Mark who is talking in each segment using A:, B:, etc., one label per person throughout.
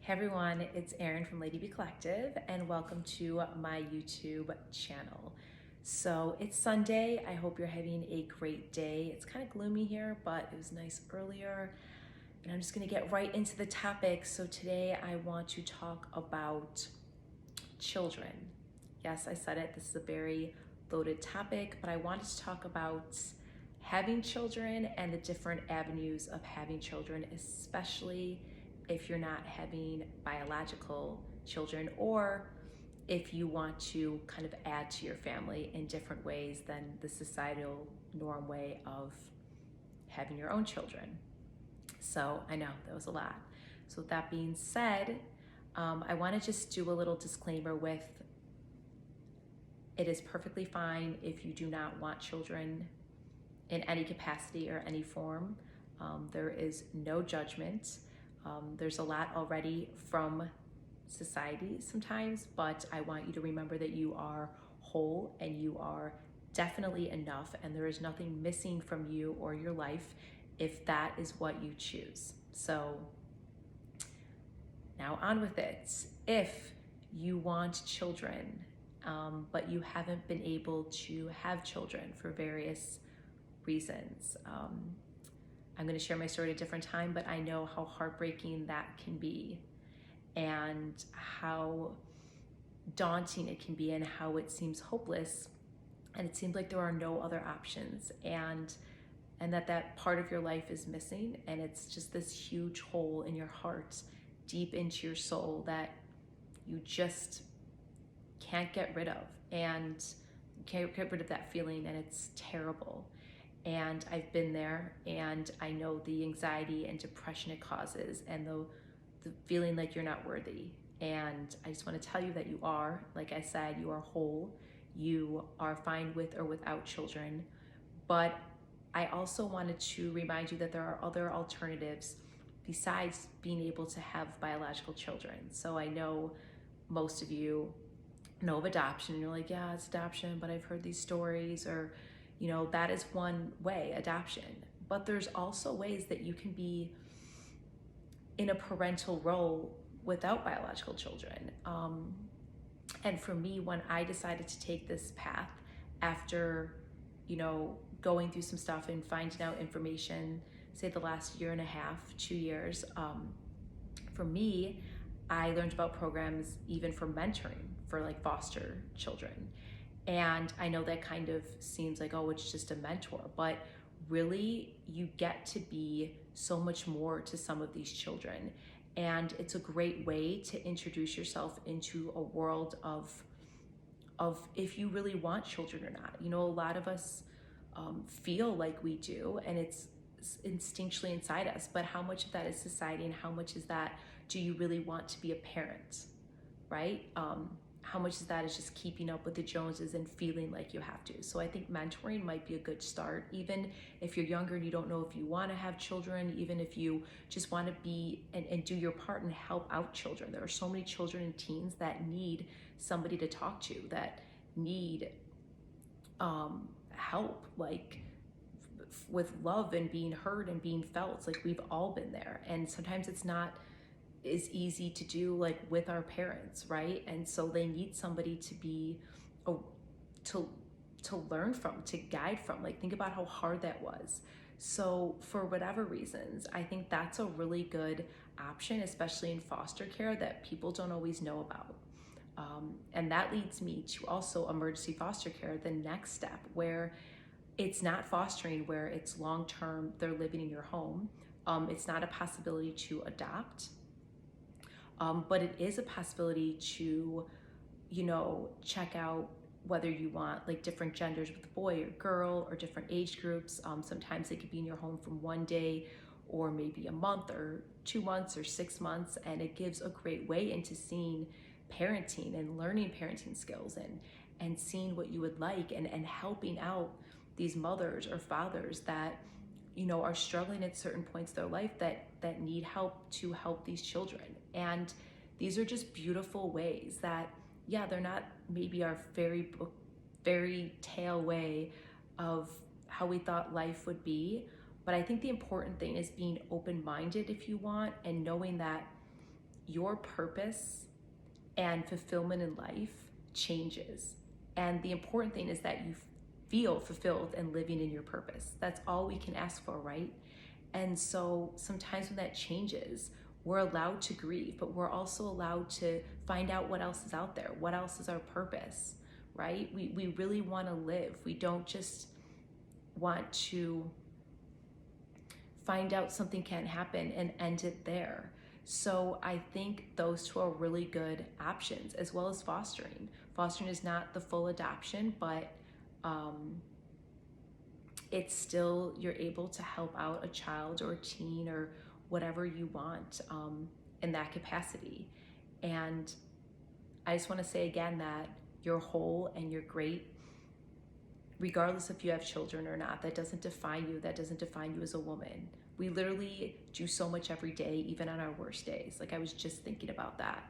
A: Hey everyone, it's Erin from Lady B Collective, and welcome to my YouTube channel. So it's Sunday. I hope you're having a great day. It's kind of gloomy here, but it was nice earlier. And I'm just going to get right into the topic. So today I want to talk about children. Yes, I said it. This is a very loaded topic, but I wanted to talk about having children and the different avenues of having children, especially if you're not having biological children, or if you want to kind of add to your family in different ways than the societal norm way of having your own children. So I know that was a lot. So with that being said, I want to just do a little disclaimer with it is perfectly fine if you do not want children in any capacity or any form. There is no judgment. There's a lot already from society sometimes, but I want you to remember that you are whole and you are definitely enough, and there is nothing missing from you or your life if that is what you choose. So now on with it. If you want children, but you haven't been able to have children for various reasons, I'm going to share my story at a different time, but I know how heartbreaking that can be and how daunting it can be and how it seems hopeless and it seems like there are no other options, and that part of your life is missing, and it's just this huge hole in your heart deep into your soul that you just can't get rid of, and you can't get rid of that feeling, and it's terrible. And I've been there, and I know the anxiety and depression it causes, and the feeling like you're not worthy. And I just want to tell you that you are, like I said, you are whole. You are fine with or without children. But I also wanted to remind you that there are other alternatives besides being able to have biological children. So I know most of you know of adoption, and you're like, yeah, it's adoption, but I've heard these stories, or that is one way, adoption. But there's also ways that you can be in a parental role without biological children. And for me, when I decided to take this path after, going through some stuff and finding out information, say the last year and a half, 2 years, for me, I learned about programs even for mentoring for like foster children. And I know that kind of seems like, oh, it's just a mentor, but really you get to be so much more to some of these children. And it's a great way to introduce yourself into a world of if you really want children or not. A lot of us feel like we do, and it's instinctually inside us, but how much of that is society and how much is that do you really want to be a parent, right? How much of that is just keeping up with the Joneses and feeling like you have to. So I think mentoring might be a good start, even if you're younger and you don't know if you want to have children, even if you just want to be and do your part and help out children. There are so many children and teens that need somebody to talk to, that need help, like with love and being heard and being felt. Like we've all been there, and sometimes it's not is easy to do, like with our parents, right? And so they need somebody to be to learn from, to guide from. Like think about how hard that was. So for whatever reasons, I think that's a really good option, especially in foster care, that people don't always know about. And that leads me to also emergency foster care, the next step, where it's not fostering, where it's long-term, they're living in your home. It's not a possibility to adopt. But it is a possibility to, check out whether you want like different genders with a boy or girl, or different age groups. Sometimes they could be in your home from one day or maybe a month or 2 months or 6 months. And it gives a great way into seeing parenting and learning parenting skills and seeing what you would like, and helping out these mothers or fathers that are struggling at certain points of their life that need help to help these children. And these are just beautiful ways that, yeah, they're not maybe our fairy tale way of how we thought life would be, but I think the important thing is being open-minded if you want, and knowing that your purpose and fulfillment in life changes. And the important thing is that you feel fulfilled and living in your purpose. That's all we can ask for, right? And so sometimes when that changes, we're allowed to grieve, but we're also allowed to find out what else is out there. What else is our purpose, right? We really want to live. We don't just want to find out something can't happen and end it there. So I think those two are really good options, as well as fostering. Fostering is not the full adoption, but it's still, you're able to help out a child or a teen or whatever you want in that capacity. And I just want to say again that you're whole and you're great regardless if you have children or not. That doesn't define you. That doesn't define you as a woman. We literally do so much every day, even on our worst days. Like, I was just thinking about that.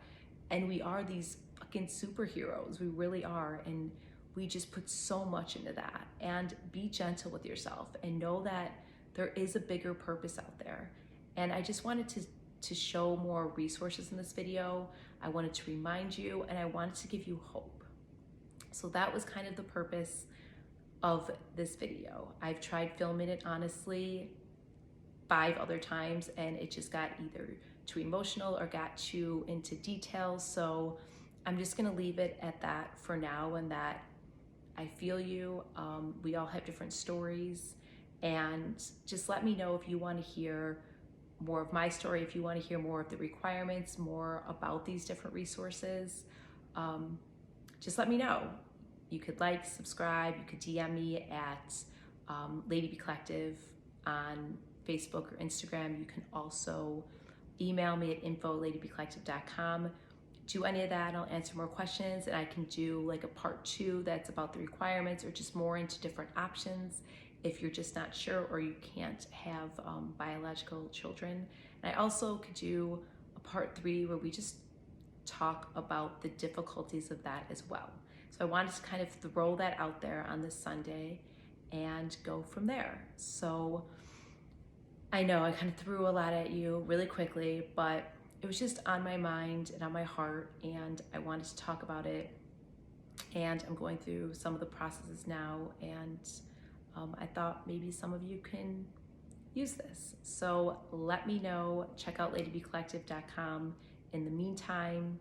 A: And we are these fucking superheroes. We really are. And we just put so much into that. And be gentle with yourself and know that there is a bigger purpose out there. And I just wanted to show more resources in this video. I wanted to remind you, and I wanted to give you hope. So that was kind of the purpose of this video. I've tried filming it honestly 5 other times, and it just got either too emotional or got too into detail. So I'm just gonna leave it at that for now, and that I feel you. We all have different stories, and just let me know if you want to hear more of my story, if you want to hear more of the requirements, more about these different resources. Just let me know. You could like, subscribe, you could DM me at Lady B Collective on Facebook or Instagram. You can also email me at info@ladybcollective.com. Do any of that, I'll answer more questions, and I can do like a part 2 that's about the requirements or just more into different options if you're just not sure or you can't have biological children. And I also could do a part 3 where we just talk about the difficulties of that as well. So I wanted to kind of throw that out there on this Sunday and go from there. So I know I kind of threw a lot at you really quickly, but it was just on my mind and on my heart, and I wanted to talk about it. And I'm going through some of the processes now, and I thought maybe some of you can use this. So let me know. Check out ladybcollective.com. In the meantime,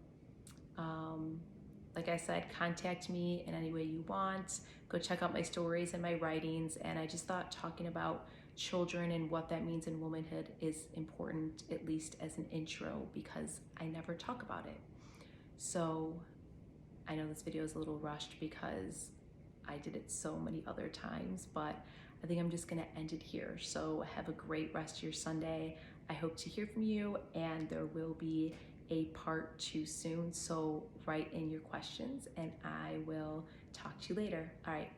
A: like I said, contact me in any way you want. Go check out my stories and my writings. And I just thought talking about children and what that means in womanhood is important, at least as an intro, because I never talk about it. So I know this video is a little rushed because I did it so many other times, but I think I'm just gonna end it here. So have a great rest of your Sunday. I hope to hear from you, and there will be a part 2 soon. So write in your questions and I will talk to you later. All right, bye.